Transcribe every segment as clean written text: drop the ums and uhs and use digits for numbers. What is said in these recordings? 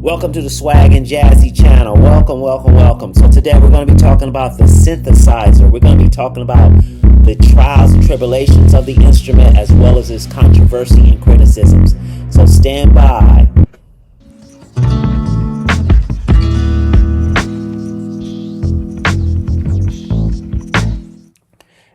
Welcome to the Swag and Jazzy channel. Welcome. So today we're going to be talking about the synthesizer. We're going to be talking about the trials and tribulations of the instrument as well as its controversy and criticisms. So stand by.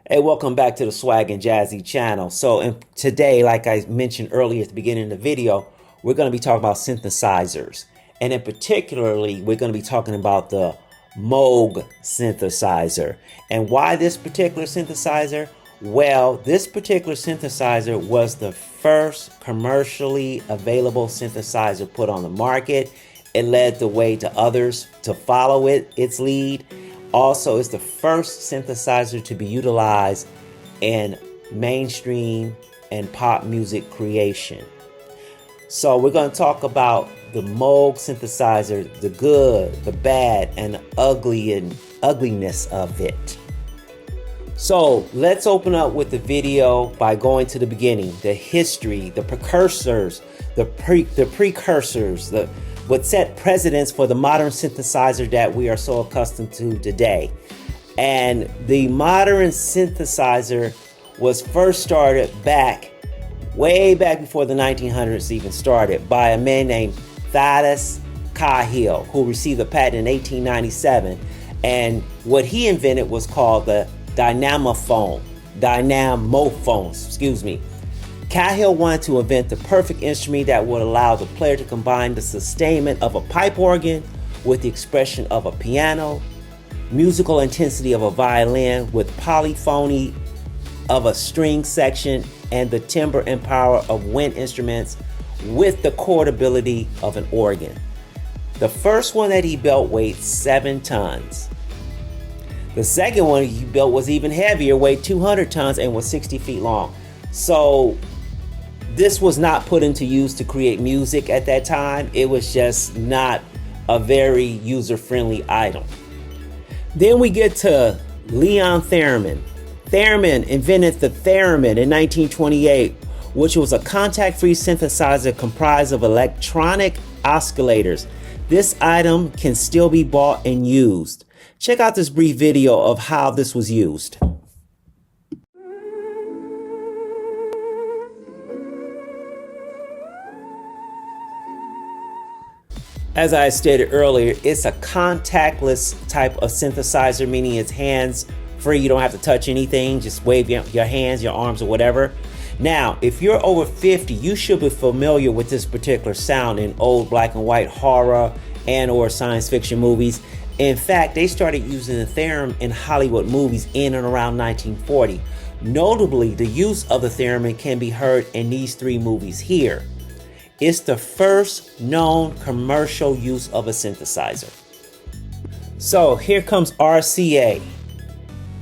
Hey, welcome back to the Swag and Jazzy channel. So today, like I mentioned earlier at the beginning of the video, we're going to be talking about synthesizers. And in particularly, we're going to be talking about the Moog synthesizer. And why this particular synthesizer? Well, this particular synthesizer was the first commercially available synthesizer put on the market. It led the way to others to follow its lead. Also, it's the first synthesizer to be utilized in mainstream and pop music creation. So we're going to talk about the Moog synthesizer, the good, the bad, and the ugliness of it. So let's open up with the video by going to the beginning, the history, the precursors, the precursors, what set precedents for the modern synthesizer that we are so accustomed to today. And the modern synthesizer was first started way back before the 1900s even started by a man named Theremin, who received a patent in 1897. And what he invented was called the dynamophone. Cahill wanted to invent the perfect instrument that would allow the player to combine the sustainment of a pipe organ with the expression of a piano, musical intensity of a violin with polyphony of a string section, and the timbre and power of wind instruments with the chordability of an organ. The first one that he built weighed 7 tons. The second one he built was even heavier, weighed 200 tons and was 60 feet long. So this was not put into use to create music at that time. It was just not a very user-friendly item. Then we get to Leon Theremin. Theremin invented the Theremin in 1928, which was a contact-free synthesizer comprised of electronic oscillators. This item can still be bought and used. Check out this brief video of how this was used. As I stated earlier, it's a contactless type of synthesizer, meaning it's hands-free. You don't have to touch anything. Just wave your hands, your arms, or whatever. Now, if you're over 50, you should be familiar with this particular sound in old black and white horror and or science fiction movies. In fact, they started using the theremin in Hollywood movies in and around 1940. Notably, the use of the theremin can be heard in these 3 movies here. It's the first known commercial use of a synthesizer. So here comes RCA.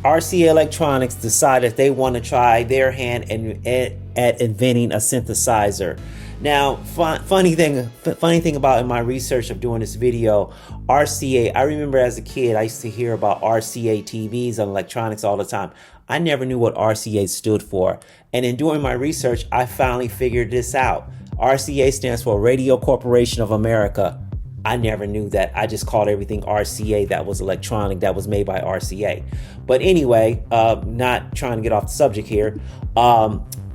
RCA Electronics decided they want to try their hand at inventing a synthesizer. Now, funny thing about in my research of doing this video, RCA, I remember as a kid, I used to hear about RCA TVs and electronics all the time. I never knew what RCA stood for. And in doing my research, I finally figured this out. RCA stands for Radio Corporation of America. I never knew that. I just called everything RCA that was electronic, that was made by RCA. But anyway, not trying to get off the subject here.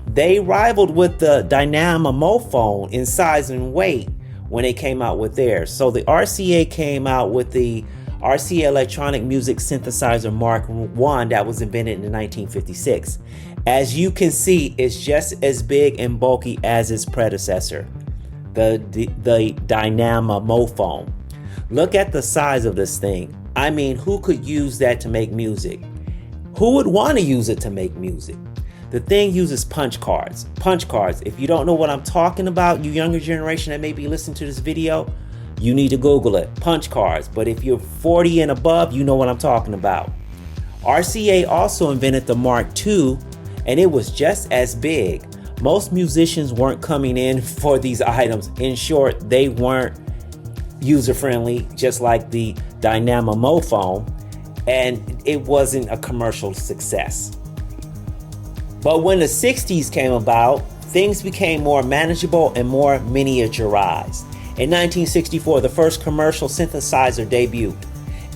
They rivaled with the dynamophone in size and weight when they came out with theirs. So the RCA came out with the RCA Electronic Music Synthesizer Mark I that was invented in 1956. As you can see, it's just as big and bulky as its predecessor, the dynamophone. Look at the size of this thing. I mean, who could use that to make music? Who would want to use it to make music? The thing uses punch cards. Punch cards. If you don't know what I'm talking about, you younger generation that may be listening to this video, you need to Google it. Punch cards. But if you're 40 and above, you know what I'm talking about. RCA also invented the Mark II, and it was just as big. Most musicians weren't coming in for these items. In short, they weren't user-friendly, just like the dynamophone, and it wasn't a commercial success. But when the 60s came about, things became more manageable and more miniaturized. In 1964, the first commercial synthesizer debuted,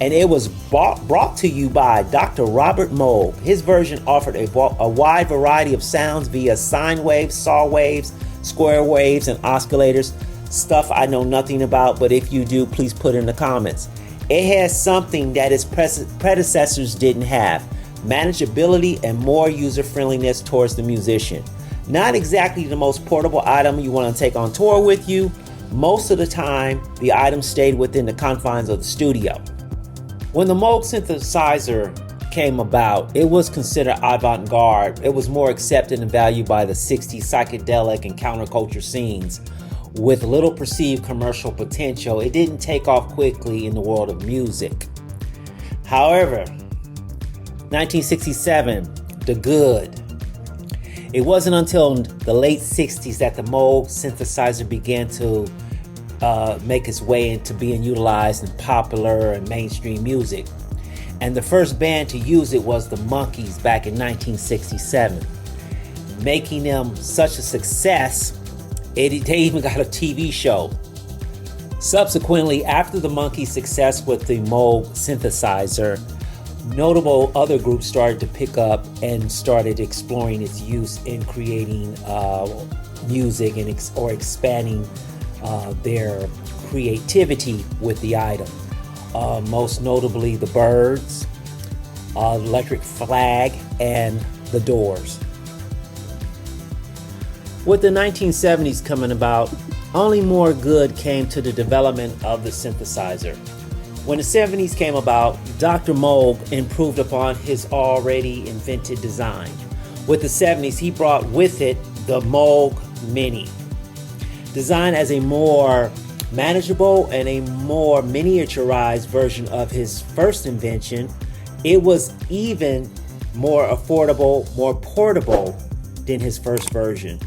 and it was brought to you by Dr. Robert Moog. His version offered a wide variety of sounds via sine waves, saw waves, square waves, and oscillators. Stuff I know nothing about, but if you do, please put in the comments. It has something that its predecessors didn't have: manageability and more user friendliness towards the musician. Not exactly the most portable item you want to take on tour with you. Most of the time, the item stayed within the confines of the studio. When the Moog synthesizer came about, it was considered avant-garde. It was more accepted and valued by the 60s psychedelic and counterculture scenes. With little perceived commercial potential, it didn't take off quickly in the world of music. However, 1967, the good. It wasn't until the late 60s that the Moog synthesizer began to make its way into being utilized in popular and mainstream music. And the first band to use it was the Monkees back in 1967, making them such a success, they even got a TV show. Subsequently, after the Monkees' success with the Moog synthesizer, notable other groups started to pick up and started exploring its use in creating music or expanding their creativity with the item. Most notably the Byrds, Electric Flag, and the Doors. With the 1970s coming about, only more good came to the development of the synthesizer. When the 70s came about, Dr. Moog improved upon his already invented design. With the 70s, he brought with it the Moog Mini. Designed as a more manageable and a more miniaturized version of his first invention, it was even more affordable, more portable than his first version.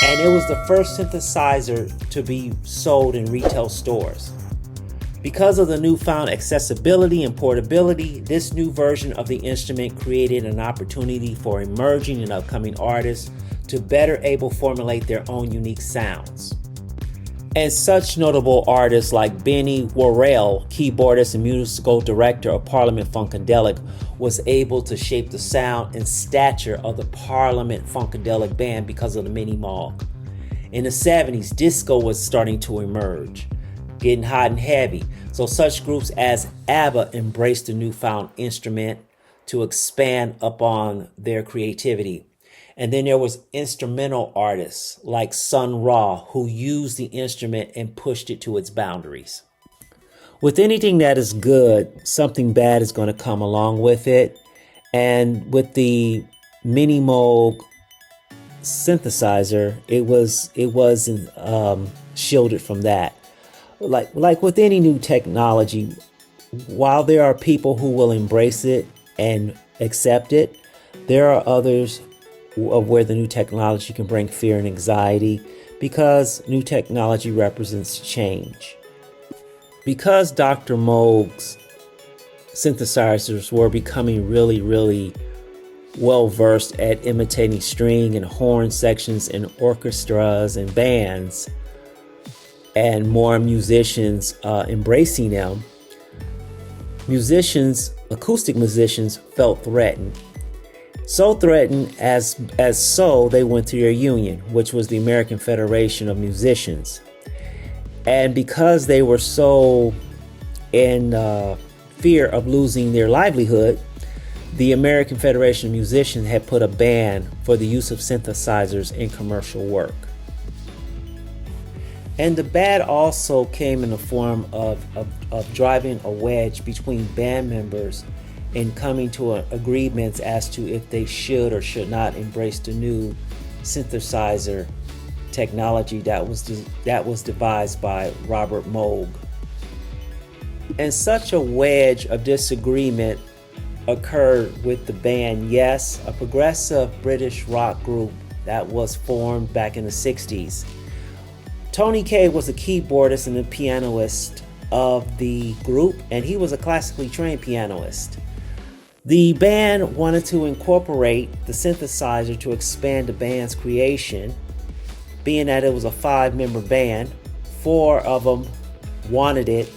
And it was the first synthesizer to be sold in retail stores. Because of the newfound accessibility and portability, this new version of the instrument created an opportunity for emerging and upcoming artists to better able formulate their own unique sounds. And such notable artists like Benny Worrell, keyboardist and musical director of Parliament Funkadelic, was able to shape the sound and stature of the Parliament Funkadelic band because of the Mini Moog. In the 70s, disco was starting to emerge, getting hot and heavy. So such groups as ABBA embraced the newfound instrument to expand upon their creativity. And then there was instrumental artists like Sun Ra, who used the instrument and pushed it to its boundaries. With anything that is good, something bad is going to come along with it. And with the Mini Moog synthesizer, it wasn't shielded from that. Like with any new technology, while there are people who will embrace it and accept it, there are others of where the new technology can bring fear and anxiety, because new technology represents change. Because Dr. Moog's synthesizers were becoming really well versed at imitating string and horn sections in orchestras and bands, and more musicians embracing them, acoustic musicians felt threatened. So threatened as so they went to their union, which was the American Federation of Musicians. And because they were so in fear of losing their livelihood, the American Federation of Musicians had put a ban for the use of synthesizers in commercial work. And the ban also came in the form of driving a wedge between band members and coming to agreements as to if they should or should not embrace the new synthesizer technology that was devised by Robert Moog. And such a wedge of disagreement occurred with the band Yes, a progressive British rock group that was formed back in the 60s. Tony Kaye was the keyboardist and the pianist of the group, and he was a classically trained pianist. The band wanted to incorporate the synthesizer to expand the band's creation, being that it was a 5-member band. 4 of them wanted it,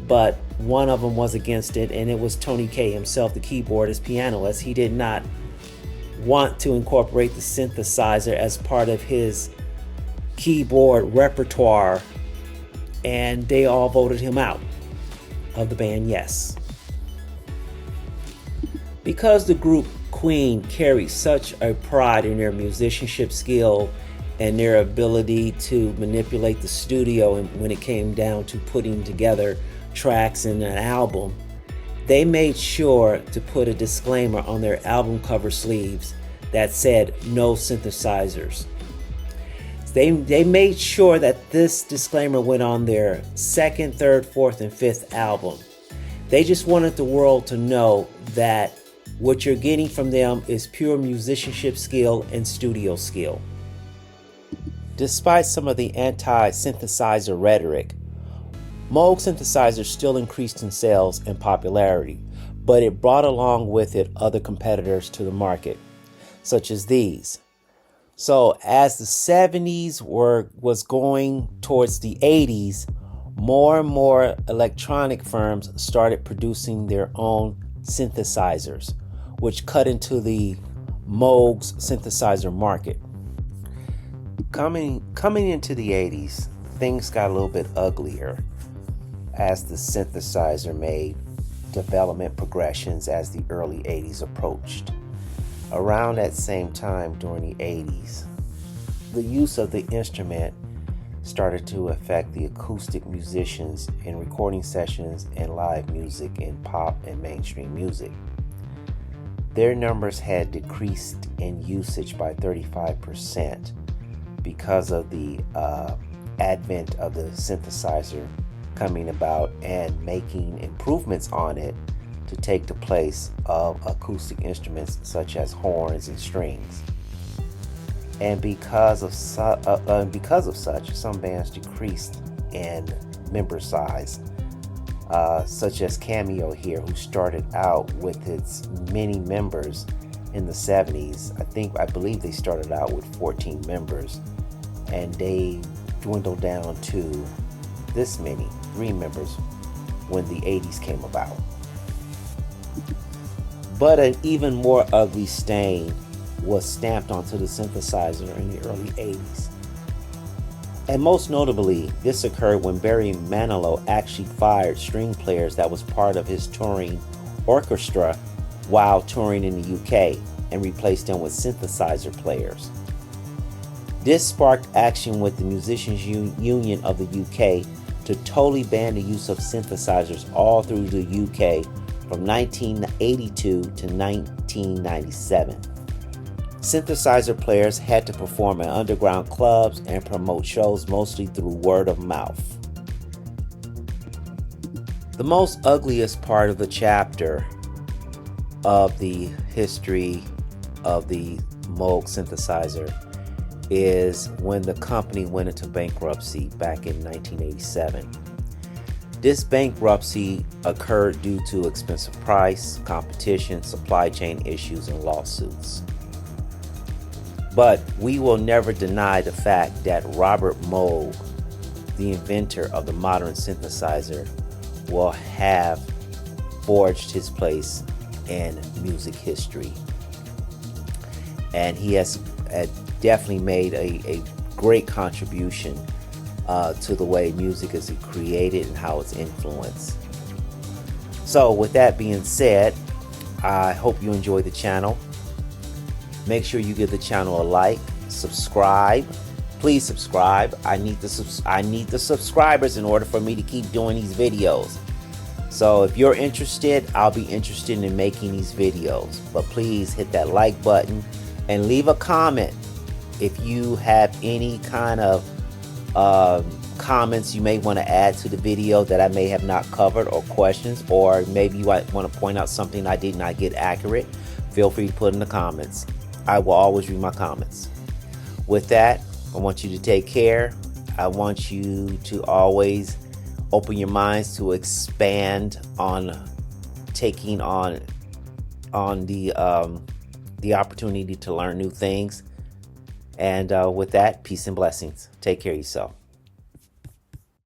but one of them was against it, and it was Tony Kaye himself, the keyboardist pianist. He did not want to incorporate the synthesizer as part of his keyboard repertoire, and they all voted him out of the band Yes. Because the group Queen carried such a pride in their musicianship skill and their ability to manipulate the studio, and when it came down to putting together tracks in an album, they made sure to put a disclaimer on their album cover sleeves that said no synthesizers. They made sure that this disclaimer went on their 2nd, 3rd, 4th, and 5th album. They just wanted the world to know that what you're getting from them is pure musicianship skill and studio skill. Despite some of the anti-synthesizer rhetoric, Moog synthesizers still increased in sales and popularity, but it brought along with it other competitors to the market, such as these. So as the 70s was going towards the 80s, more and more electronic firms started producing their own synthesizers, which cut into the Moog's synthesizer market. Coming into the 80s, things got a little bit uglier as the synthesizer made development progressions as the early 80s approached. Around that same time during the 80s, the use of the instrument started to affect the acoustic musicians in recording sessions and live music in pop and mainstream music. Their numbers had decreased in usage by 35% because of the advent of the synthesizer coming about and making improvements on it to take the place of acoustic instruments such as horns and strings. And because of such, some bands decreased in member size, such as Cameo here, who started out with its many members in the 70s. I believe they started out with 14 members, and they dwindled down to this many, 3 members, when the 80s came about. But an even more ugly stain was stamped onto the synthesizer in the early 80s. And most notably, this occurred when Barry Manilow actually fired string players that was part of his touring orchestra while touring in the UK and replaced them with synthesizer players. This sparked action with the Musicians Union of the UK to totally ban the use of synthesizers all through the UK from 1982 to 1997. Synthesizer players had to perform in underground clubs and promote shows mostly through word of mouth. The most ugliest part of the chapter of the history of the Moog synthesizer is when the company went into bankruptcy back in 1987. This bankruptcy occurred due to expensive price, competition, supply chain issues, and lawsuits. But we will never deny the fact that Robert Moog, the inventor of the modern synthesizer, will have forged his place in music history. And he has definitely made a great contribution to the way music is created and how it's influenced. So with that being said, I hope you enjoy the channel. Make sure you give the channel a like, subscribe. Please subscribe. I need the subscribers in order for me to keep doing these videos. So if you're interested, I'll be interested in making these videos. But please hit that like button and leave a comment if you have any kind of comments you may want to add to the video that I may have not covered, or questions, or maybe you might want to point out something I did not get accurate. Feel free to put in the comments. I will always read my comments. With that, I want you to take care. I want you to always open your minds to expand on taking on the opportunity to learn new things. And with that, peace and blessings. Take care of yourself.